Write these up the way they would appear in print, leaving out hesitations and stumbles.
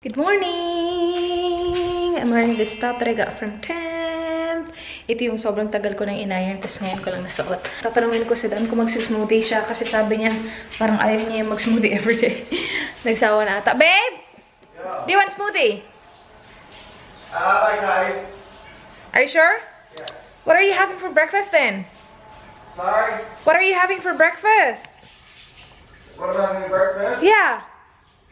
Good morning! I'm wearing this top that I got from Temp. Ito yung sobrang tagal ko nang inayan, tapos ngayon ko lang nasuot. Tatanungin ko si Dan kung mag-smoothie siya kasi sabi niya parang ayaw niya yung mag-smoothie everyday. Nagsawa na ata. Babe! Yeah. Do you want smoothie? Okay. Are you sure? Yeah. What are you having for breakfast then? Sorry? What are you having for breakfast? What about having breakfast? Yeah.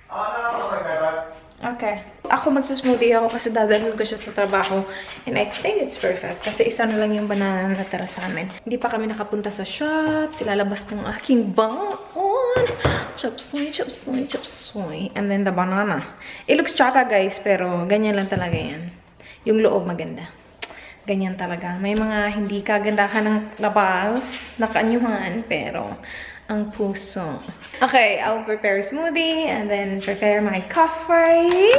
Oh, no, okay, bye. Okay. Ako magsusmoothie ako kasi dadalhin ko siya sa trabaho. And I think it's perfect. Kasi isa na lang yung banana na natira sa amin. Hindi pa kami nakapunta sa shop. Silalabas kong aking baon. Chop suey, chop suey, chop suey. And then the banana. It looks chaka guys, pero ganyan lang talaga yan. Yung loob maganda. Ganyan talaga. May mga hindi kagandahan ng labas na kaanyuhan, pero ang puso. Okay, I'll prepare a smoothie and then prepare my coffee.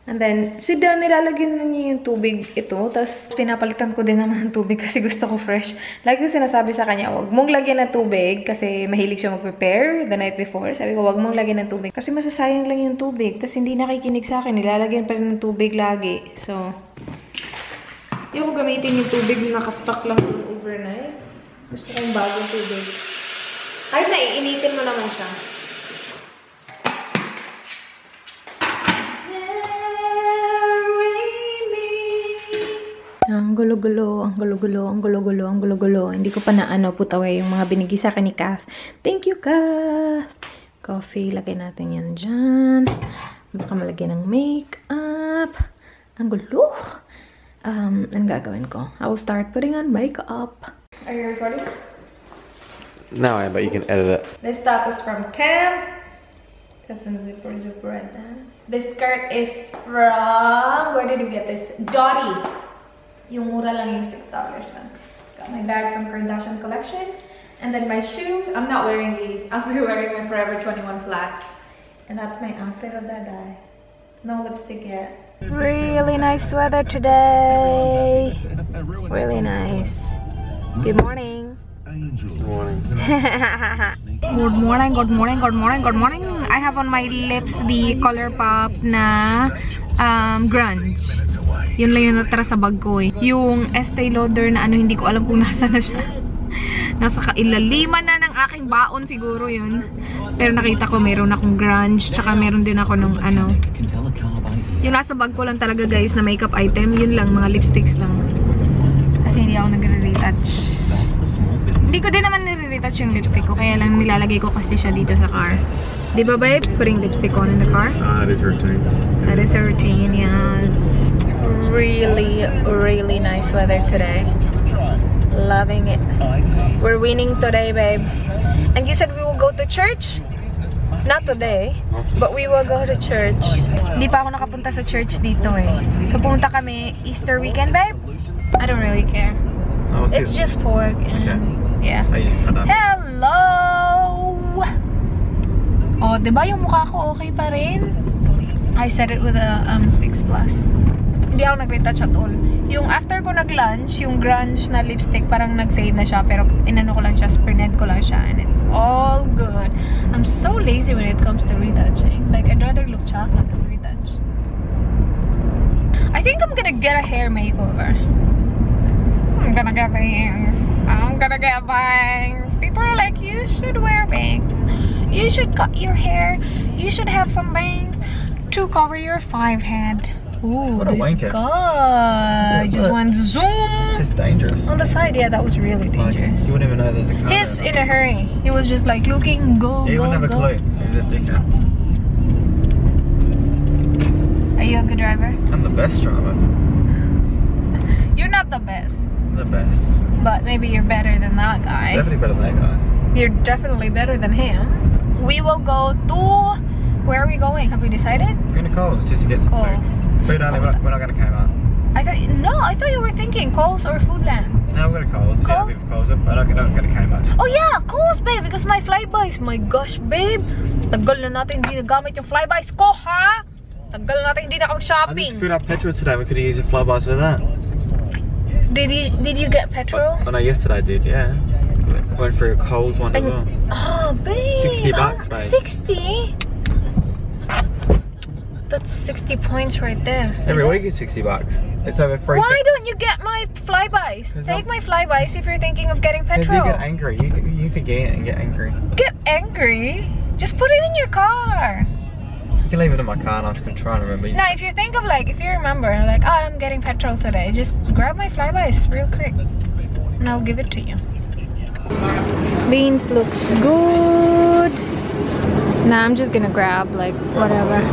And then, si Dan, nilalagyan na niya yung tubig ito. Tapos, pinapalitan ko din naman ng tubig kasi gusto ko fresh. Lagi ko sinasabi sa kanya, huwag mong lagyan ng tubig kasi mahilig siya mag-prepare the night before. Sabi ko, huwag mong lagyan ng tubig kasi masasayang lang yung tubig. Tapos, hindi nakikinig sa akin. Nilalagyan pa rin ng tubig lagi. So, yung gamitin yung tubig na nakastock lang overnight. Gusto ko yung bagong tubig. Kahit naiinitin mo naman siya. Ang gulo-gulo, ang gulo-gulo, ang gulo-gulo, ang gulo-gulo. Hindi ko pa na put away yung mga binigay sa akin ni Kath. Thank you, Kath! Coffee, lagay natin yan dyan. Baka malagyan ng makeup. Ang gulo! Ang gagawin ko? I will start putting on makeup. Are you recording? No, but you can edit it. This top is from Temp. Has some zipper right there. This skirt is from, where did you get this? Dottie. Yung mura lang yung $6 lang. Got my bag from Kardashian Collection. And then my shoes, I'm not wearing these. I'll be wearing my Forever 21 flats. And that's my outfit of that day. No lipstick yet. Really nice weather today. Really nice. Good morning. Good morning. Good morning, good morning, good morning, good morning. I have on my lips the ColourPop na grunge. Yun lang yung natara sa bag ko eh. Yung Estee Lauder na hindi ko alam kung nasa na siya. Nasa kailaliman na ng aking baon siguro yun. Pero nakita ko meron akong grunge. Tsaka meron din ako nung yung nasa bag ko lang talaga guys na makeup item. Yun lang, mga lipsticks lang. Kasi hindi ako nagre-retouch. Hindi ko din naman nire-retouch yung lipstick ko. Kaya lang nilalagay ko kasi siya dito sa car. Di ba babe? Putting lipstick on in the car? That is her routine. That is her routine, yes. Really, really nice weather today. Loving it. We're winning today, babe. And you said we will go to church? Not today, but we will go to church. Hindi pa ako nakapunta sa church dito eh. So pumunta kami Easter weekend, babe? I don't really care. It's just pork and yeah. Hello! Oh, diba yung mukha ko okay pa rin? I said it with a 6+. Hindi ako nag-retouch at all. Yung after ko nag-lunch, yung grunge na lipstick parang nag-fade na siya. Pero inano ko lang siya, sprinted ko lang siya. And it's all good. I'm so lazy when it comes to retouching. Like, I'd rather look chocolate than retouch. I think I'm gonna get a hair makeover. I'm gonna get bangs. I'm gonna get bangs. People are like, you should wear bangs. You should cut your hair. You should have some bangs to cover your 5 head. Ooh, this guy just went zoom. It's dangerous. On the side, yeah, that was really dangerous. You wouldn't even know there's a car. He's in a hurry. He was just like looking, go, He wouldn't have a clue. He's a dickhead. Are you a good driver? I'm the best driver. You're not the best. I'm the best. But maybe you're better than that guy. Definitely better than that guy. You're definitely better than him. We will go to... Where are we going? Have we decided? We're going to Coles just to get some Coles. food. We're not going to Kmart. I thought you were thinking Coles or Foodland. No, we're going to Coles. Coles? Yeah, Coles. But I'm not going to Kmart. Oh yeah, Coles babe, because my flybys. My gosh babe. Tagal na natin hindi nagamit yung flybys ko, ha? Tagal na natin hindi I nakapag-shopping. just filled up petrol today. We could have used the flybys for that. Did you get petrol? Oh no, yesterday I did, yeah. Went for a Coles one as well. Oh babe. $60, babe. 60? That's 60 points right there. Every week is $60. It's over free. Why don't you get my flybys? Take my flybys if you're thinking of getting petrol. You get angry. You forget and get angry. Get angry? Just put it in your car. You can leave it in my car and I can try and remember. Now, if you think of like, if you remember, like, oh, I'm getting petrol today, just grab my flybys real quick and I'll give it to you. Beans looks good. Nah, I'm just gonna grab like whatever.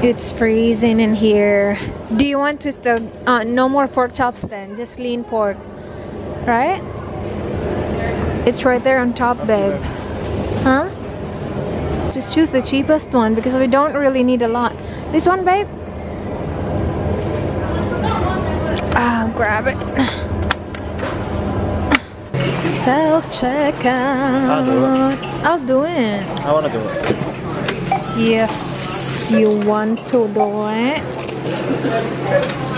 It's freezing in here. Do you want to still no more pork chops then? Just lean pork, right? It's right there on top, babe. Huh? Just choose the cheapest one because we don't really need a lot. This one, babe? I'll grab it. Self-checkout. I'll do it. I want to do it. Yes, you want to do it?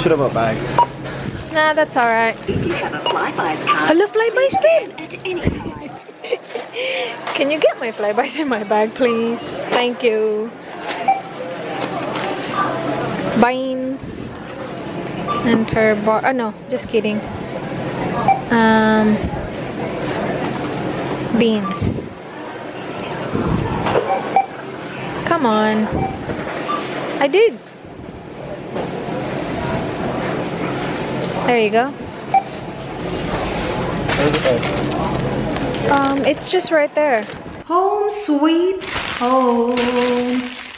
Should have bought bags. Nah, that's alright. You have a Flybuys card. I love flybys, babe. At any time. Can you get my flybys in my bag, please? Thank you. Beans. Enter bar. Oh no, just kidding. Beans. Come on. I did. There you go. It's just right there. Home sweet home.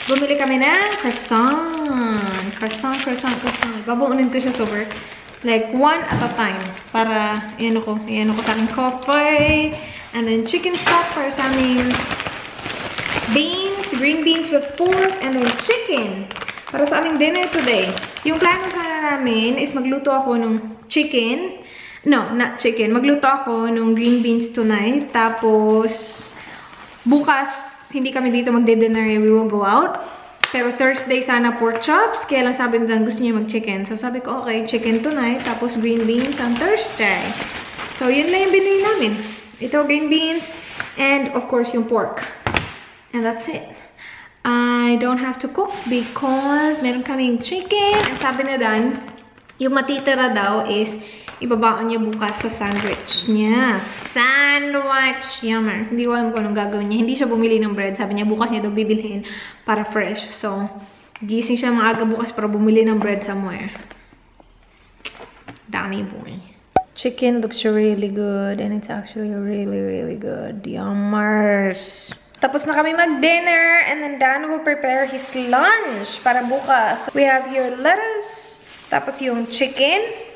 Bumili kami ng croissant. Croissant. Babuunin ko siya sa work. Like, one at a time. Para, iyan ko sa aking coffee. And then chicken stock para sa aming beans, green beans with pork, and then chicken. Para sa aming dinner today. Yung plano sana namin is magluto ako ng chicken. No, not chicken. Magluto ako ng green beans tonight. Tapos, bukas, hindi kami dito magde-dinner. We will go out. Pero Thursday sana pork chops. Kaya lang sabi nila gusto niya mag-chicken. So sabi ko, okay, chicken tonight. Tapos green beans on Thursday. So, yun lang yung binili namin. Ito, green beans. And, of course, yung pork. And that's it. I don't have to cook because meron kaming chicken. And sabi na Dan, yung matitira daw is ibabaon niya bukas sa sandwich niya. Sandwich! Yummer. Hindi ko alam kung anong gagawin niya. Hindi siya bumili ng bread. Sabi niya bukas niya daw bibilhin para fresh. So, gising siya maaga bukas para bumili ng bread somewhere. Danny boy. Chicken looks really good and it's actually really good. Yummers! Tapos na kami mag-dinner and then Dan will prepare his lunch para bukas. We have here lettuce, tapos yung chicken.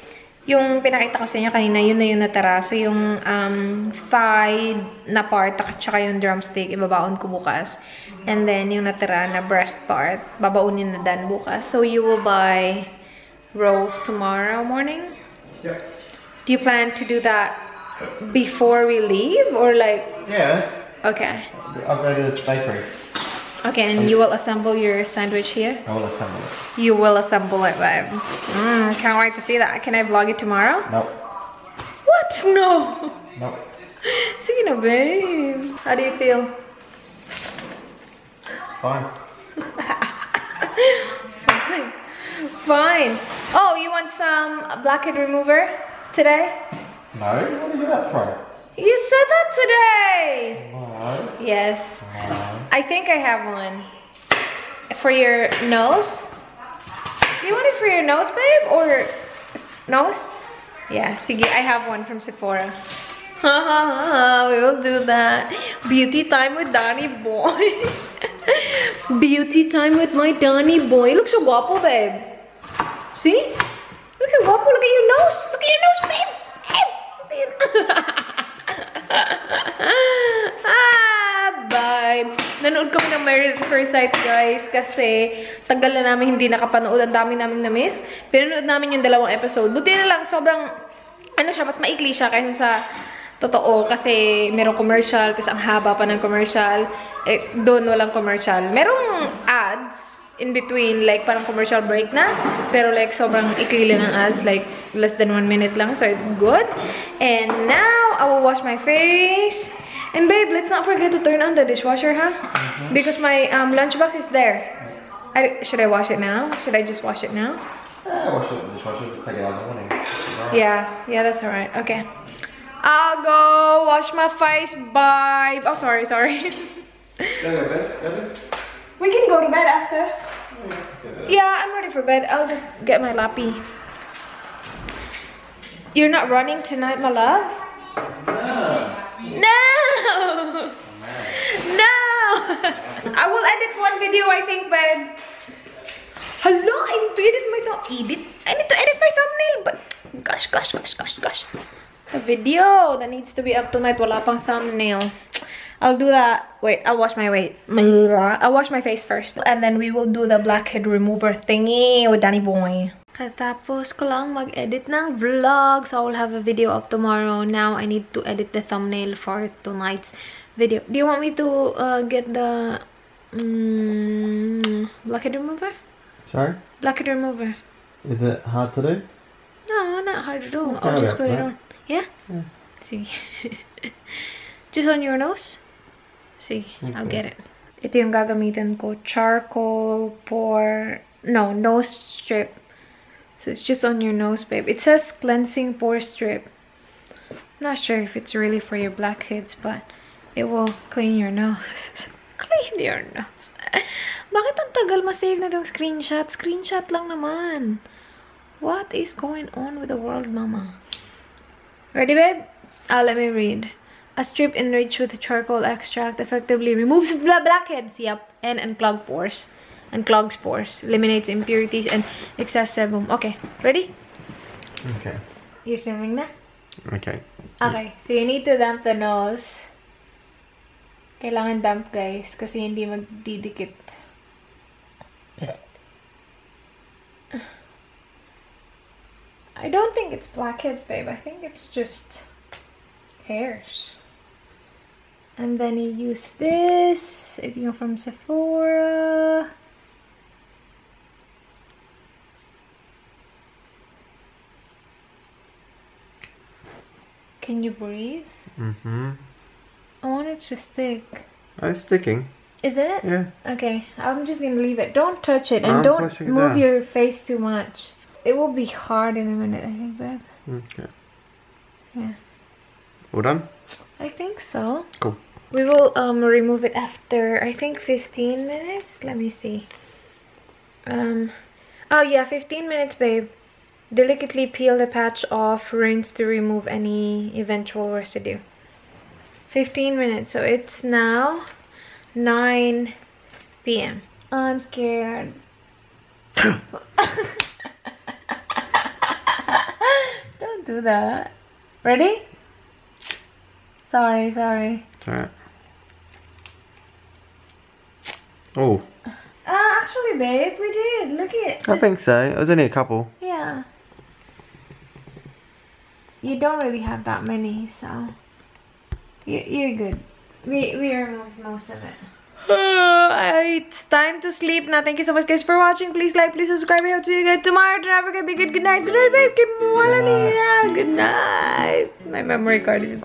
Yung pinakita ko sa inyo kanina, yun na yung natara. So yung thigh na part, tsaka yung drumstick, ibabaon ko bukas. And then yung natara na breast part, babaunin na Dan bukas. So you will buy rolls tomorrow morning? Yeah. Do you plan to do that before we leave or like? Yeah. Okay. I'll go to the bakery. Okay, and you will assemble your sandwich here? I will assemble it. You will assemble it, babe. Can't wait to see that. Can I vlog it tomorrow? No. What? No. No. Sige na, babe. How do you feel? Fine. Fine. Oh, you want some blackhead remover today? No? What do you get that from? You said that today. No. Yes. No. I think I have one. For your nose? You want it for your nose, babe? Or nose? Yeah, sige, I have one from Sephora. We will do that. Beauty time with Danny boy. Beauty time with my Danny boy. You look so guapo, babe. See? You look so guapo. Look at your nose. Look at your nose, babe. Hey, look at your Bye. Nanood kami ng Married at First Sight, guys, kasi tagal na namin hindi nakapanood. Ang dami namin na-miss. Pinanood namin yung 2 episode. Buti na lang, sobrang, ano siya, mas maikli siya kaysa sa totoo. Kasi merong commercial, kasi ang haba pa ng commercial. Eh, doon walang commercial. Merong ads in between, like parang commercial break na. Pero like sobrang ikli lang ng ads, like less than 1 minute lang. So it's good. And now, I will wash my face. And babe, let's not forget to turn on the dishwasher, huh? Because my lunchbox is there. Should I wash it now? Should I just wash it now? Wash it with the dishwasher, just take it out in the morning. Yeah, that's alright. Okay. I'll go wash my face, bye. Oh, sorry. We can go to bed after. Yeah, I'm ready for bed. I'll just get my lappy. You're not running tonight, my love? No! No! I will edit one video, I think, babe. Hello, I need to edit my thumbnail. I need to edit my thumbnail, but gosh. The video that needs to be up tonight, wala pang thumbnail. I'll do that. Wait, I'll wash I'll wash my face first. And then we will do the blackhead remover thingy with Danny Boy. Katapos ko lang mag-edit ng vlog. So I will have a video up tomorrow. Now I need to edit the thumbnail for tonight's video. Do you want me to get the blackhead remover? Sorry? Blackhead remover. Is it hard to do? No, not hard to do. I'll just put it on. Yeah? See. Just on your nose? See, okay. I'll get it. Ito yung gagamitin ko. Charcoal nose strip. So it's just on your nose, babe. It says cleansing pore strip. I'm not sure if it's really for your blackheads, but it will clean your nose. Clean your nose. Bakit ang tagal ma-save na itong screenshot? Screenshot lang naman. What is going on with the world, mama? Ready, babe? Let me read. A strip enriched with charcoal extract effectively removes blackheads, and unclogs pores. Unclogs pores, eliminates impurities and excess sebum. Okay, ready? Okay. You're filming na? Okay. Okay, so you need to damp the nose. Kailangan damp, guys, kasi hindi magdidikit. I don't think it's blackheads, babe. I think it's just hairs. And then you use this. It's from Sephora. Can you breathe? Mm-hmm. I want it to stick. Oh, it's sticking. Is it? Yeah. Okay, I'm just gonna leave it. Don't touch it and I'm don't move down. your face too much. It will be hard in a minute, I think, babe. Okay. Yeah. All done? I think so. Cool. We will remove it after, I think, 15 minutes. Let me see. Oh yeah, 15 minutes, babe. Delicately peel the patch off, rinse to remove any eventual residue. 15 minutes. So it's now 9 p.m. I'm scared. Don't do that. Ready? Sorry. It's alright. Oh. Actually, babe, we did. Look it. I think so. It was only a couple. Yeah. You don't really have that many, so you're good. We removed most of it. It's time to sleep now. Thank you so much, guys, for watching. Please like, please subscribe. I hope to see you guys tomorrow. Don't forget, be good. Good night. Good night, babe. Good night. My memory card is